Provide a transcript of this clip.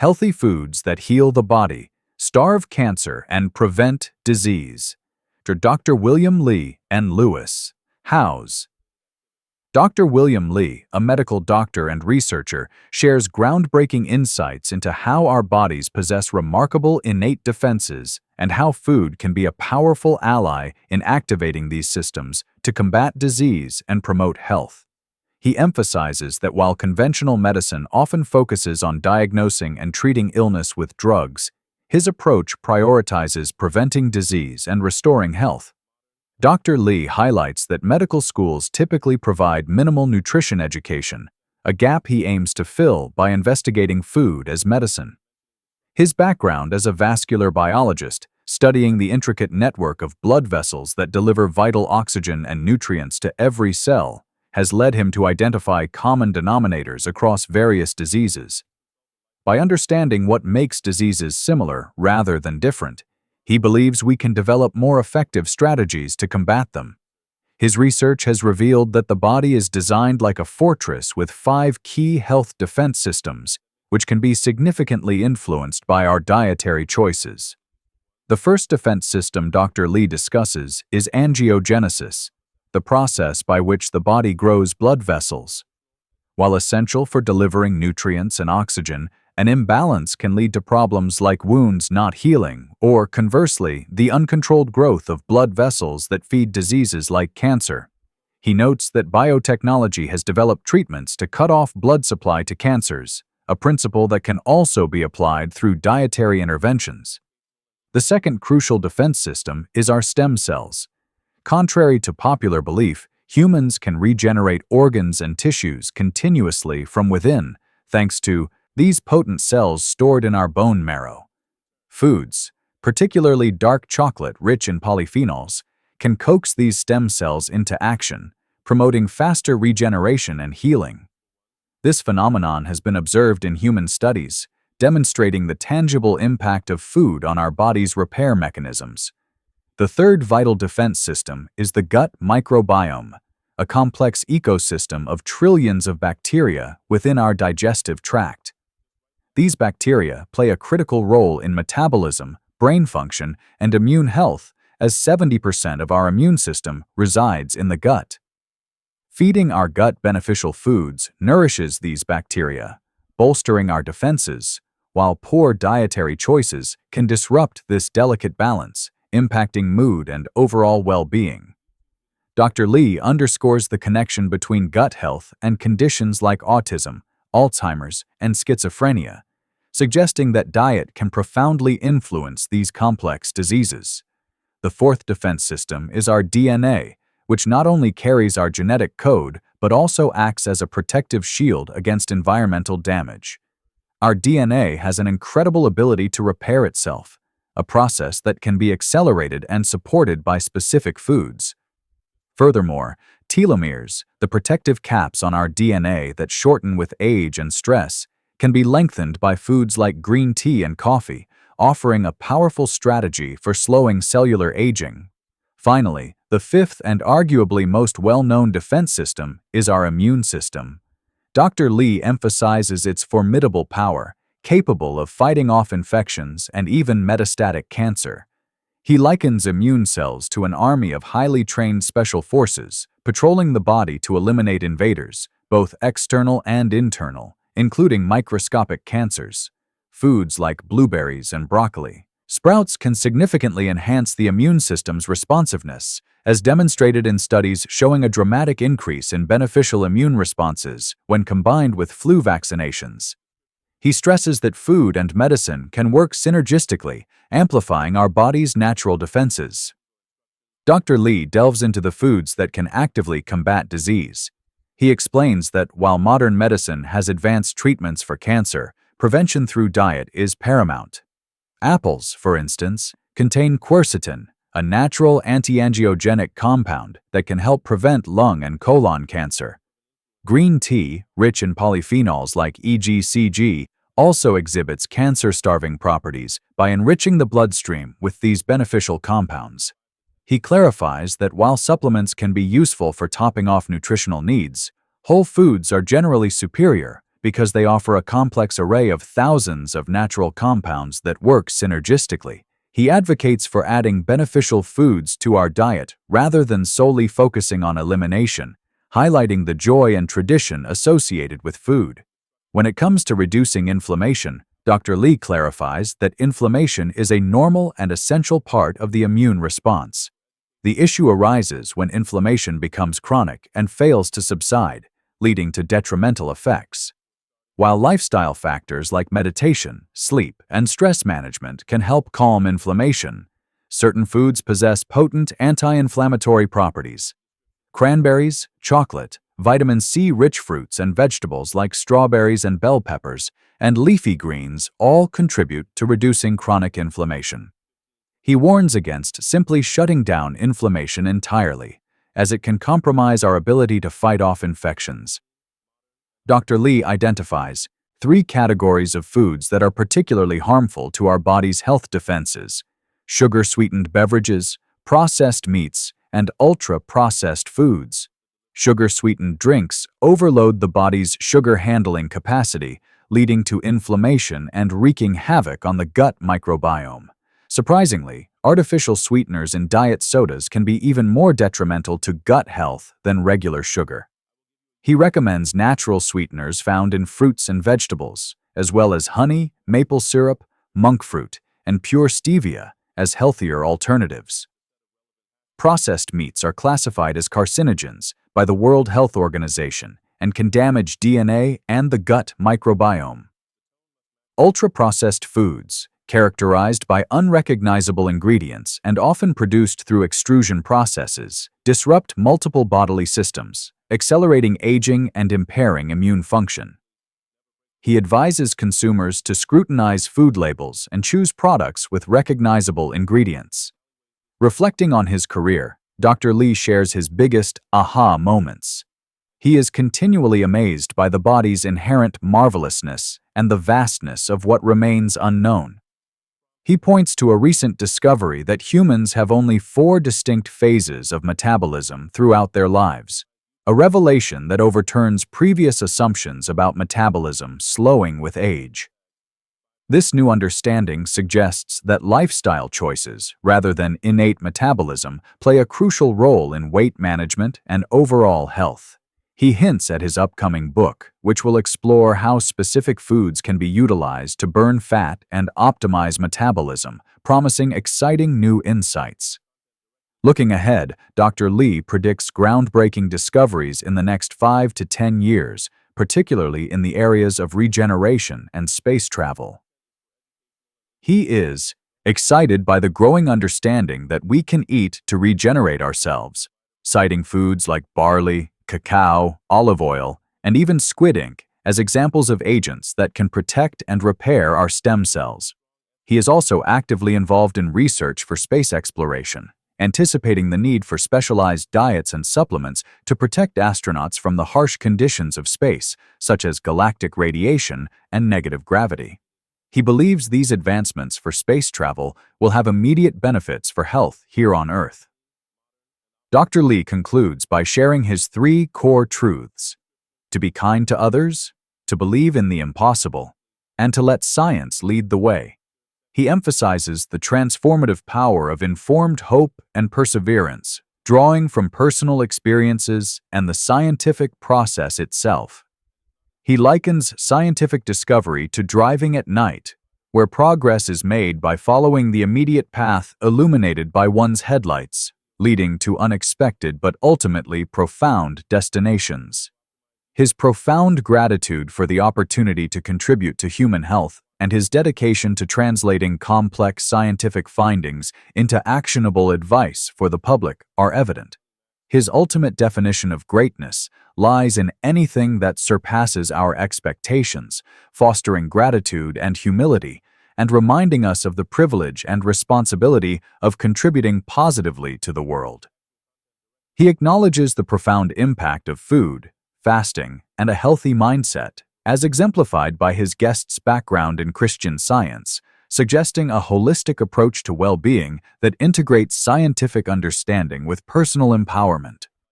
Healthy foods that heal the body, starve cancer, and prevent disease. Dr. William Lee and Lewis. House. Dr. William Lee, a medical doctor and researcher, shares groundbreaking insights into how our bodies possess remarkable innate defenses and how food can be a powerful ally in activating these systems to combat disease and promote health. He emphasizes that while conventional medicine often focuses on diagnosing and treating illness with drugs, his approach prioritizes preventing disease and restoring health. Dr. Lee highlights that medical schools typically provide minimal nutrition education, a gap he aims to fill by investigating food as medicine. His background as a vascular biologist, studying the intricate network of blood vessels that deliver vital oxygen and nutrients to every cell, has led him to identify common denominators across various diseases. By understanding what makes diseases similar rather than different, he believes we can develop more effective strategies to combat them. His research has revealed that the body is designed like a fortress with 5 key health defense systems, which can be significantly influenced by our dietary choices. The first defense system Dr. Lee discusses is angiogenesis, the process by which the body grows blood vessels. While essential for delivering nutrients and oxygen, an imbalance can lead to problems like wounds not healing, or conversely, the uncontrolled growth of blood vessels that feed diseases like cancer. He notes that biotechnology has developed treatments to cut off blood supply to cancers, a principle that can also be applied through dietary interventions. The second crucial defense system is our stem cells. Contrary to popular belief, humans can regenerate organs and tissues continuously from within, thanks to these potent cells stored in our bone marrow. Foods, particularly dark chocolate rich in polyphenols, can coax these stem cells into action, promoting faster regeneration and healing. This phenomenon has been observed in human studies, demonstrating the tangible impact of food on our body's repair mechanisms. The third vital defense system is the gut microbiome, a complex ecosystem of trillions of bacteria within our digestive tract. These bacteria play a critical role in metabolism, brain function, and immune health, as 70% of our immune system resides in the gut. Feeding our gut beneficial foods nourishes these bacteria, bolstering our defenses, while poor dietary choices can disrupt this delicate balance, impacting mood and overall well-being. Dr. Lee underscores the connection between gut health and conditions like autism, Alzheimer's, and schizophrenia, suggesting that diet can profoundly influence these complex diseases. The fourth defense system is our DNA, which not only carries our genetic code but also acts as a protective shield against environmental damage. Our DNA has an incredible ability to repair itself, a process that can be accelerated and supported by specific foods. Furthermore, telomeres, the protective caps on our DNA that shorten with age and stress, can be lengthened by foods like green tea and coffee, offering a powerful strategy for slowing cellular aging. Finally, the fifth and arguably most well-known defense system is our immune system. Dr. Lee emphasizes its formidable power, capable of fighting off infections and even metastatic cancer. He likens immune cells to an army of highly trained special forces, patrolling the body to eliminate invaders, both external and internal, including microscopic cancers. Foods like blueberries and broccoli, sprouts can significantly enhance the immune system's responsiveness, as demonstrated in studies showing a dramatic increase in beneficial immune responses when combined with flu vaccinations. He stresses that food and medicine can work synergistically, amplifying our body's natural defenses. Dr. Lee delves into the foods that can actively combat disease. He explains that while modern medicine has advanced treatments for cancer, prevention through diet is paramount. Apples, for instance, contain quercetin, a natural anti-angiogenic compound that can help prevent lung and colon cancer. Green tea, rich in polyphenols like EGCG, also exhibits cancer-starving properties by enriching the bloodstream with these beneficial compounds. He clarifies that while supplements can be useful for topping off nutritional needs, whole foods are generally superior because they offer a complex array of thousands of natural compounds that work synergistically. He advocates for adding beneficial foods to our diet rather than solely focusing on elimination, highlighting the joy and tradition associated with food. When it comes to reducing inflammation, Dr. Lee clarifies that inflammation is a normal and essential part of the immune response. The issue arises when inflammation becomes chronic and fails to subside, leading to detrimental effects. While lifestyle factors like meditation, sleep, and stress management can help calm inflammation, certain foods possess potent anti-inflammatory properties. Cranberries, chocolate, vitamin C-rich fruits and vegetables like strawberries and bell peppers, and leafy greens all contribute to reducing chronic inflammation. He warns against simply shutting down inflammation entirely, as it can compromise our ability to fight off infections. Dr. Lee identifies 3 categories of foods that are particularly harmful to our body's health defenses: sugar-sweetened beverages, processed meats, and ultra-processed foods. Sugar-sweetened drinks overload the body's sugar-handling capacity, leading to inflammation and wreaking havoc on the gut microbiome. Surprisingly, artificial sweeteners in diet sodas can be even more detrimental to gut health than regular sugar. He recommends natural sweeteners found in fruits and vegetables, as well as honey, maple syrup, monk fruit, and pure stevia as healthier alternatives. Processed meats are classified as carcinogens by the World Health Organization and can damage DNA and the gut microbiome. Ultra-processed foods, characterized by unrecognizable ingredients and often produced through extrusion processes, disrupt multiple bodily systems, accelerating aging and impairing immune function. He advises consumers to scrutinize food labels and choose products with recognizable ingredients. Reflecting on his career, Dr. Lee shares his biggest aha moments. He is continually amazed by the body's inherent marvelousness and the vastness of what remains unknown. He points to a recent discovery that humans have only 4 distinct phases of metabolism throughout their lives, a revelation that overturns previous assumptions about metabolism slowing with age. This new understanding suggests that lifestyle choices, rather than innate metabolism, play a crucial role in weight management and overall health. He hints at his upcoming book, which will explore how specific foods can be utilized to burn fat and optimize metabolism, promising exciting new insights. Looking ahead, Dr. Lee predicts groundbreaking discoveries in the next 5 to 10 years, particularly in the areas of regeneration and space travel. He is excited by the growing understanding that we can eat to regenerate ourselves, citing foods like barley, cacao, olive oil, and even squid ink as examples of agents that can protect and repair our stem cells. He is also actively involved in research for space exploration, anticipating the need for specialized diets and supplements to protect astronauts from the harsh conditions of space, such as galactic radiation and negative gravity. He believes these advancements for space travel will have immediate benefits for health here on Earth. Dr. Lee concludes by sharing his 3 core truths: to be kind to others, to believe in the impossible, and to let science lead the way. He emphasizes the transformative power of informed hope and perseverance, drawing from personal experiences and the scientific process itself. He likens scientific discovery to driving at night, where progress is made by following the immediate path illuminated by one's headlights, leading to unexpected but ultimately profound destinations. His profound gratitude for the opportunity to contribute to human health and his dedication to translating complex scientific findings into actionable advice for the public are evident. His ultimate definition of greatness lies in anything that surpasses our expectations, fostering gratitude and humility, and reminding us of the privilege and responsibility of contributing positively to the world. He acknowledges the profound impact of food, fasting, and a healthy mindset, as exemplified by his guest's background in Christian Science, suggesting a holistic approach to well-being that integrates scientific understanding with personal empowerment.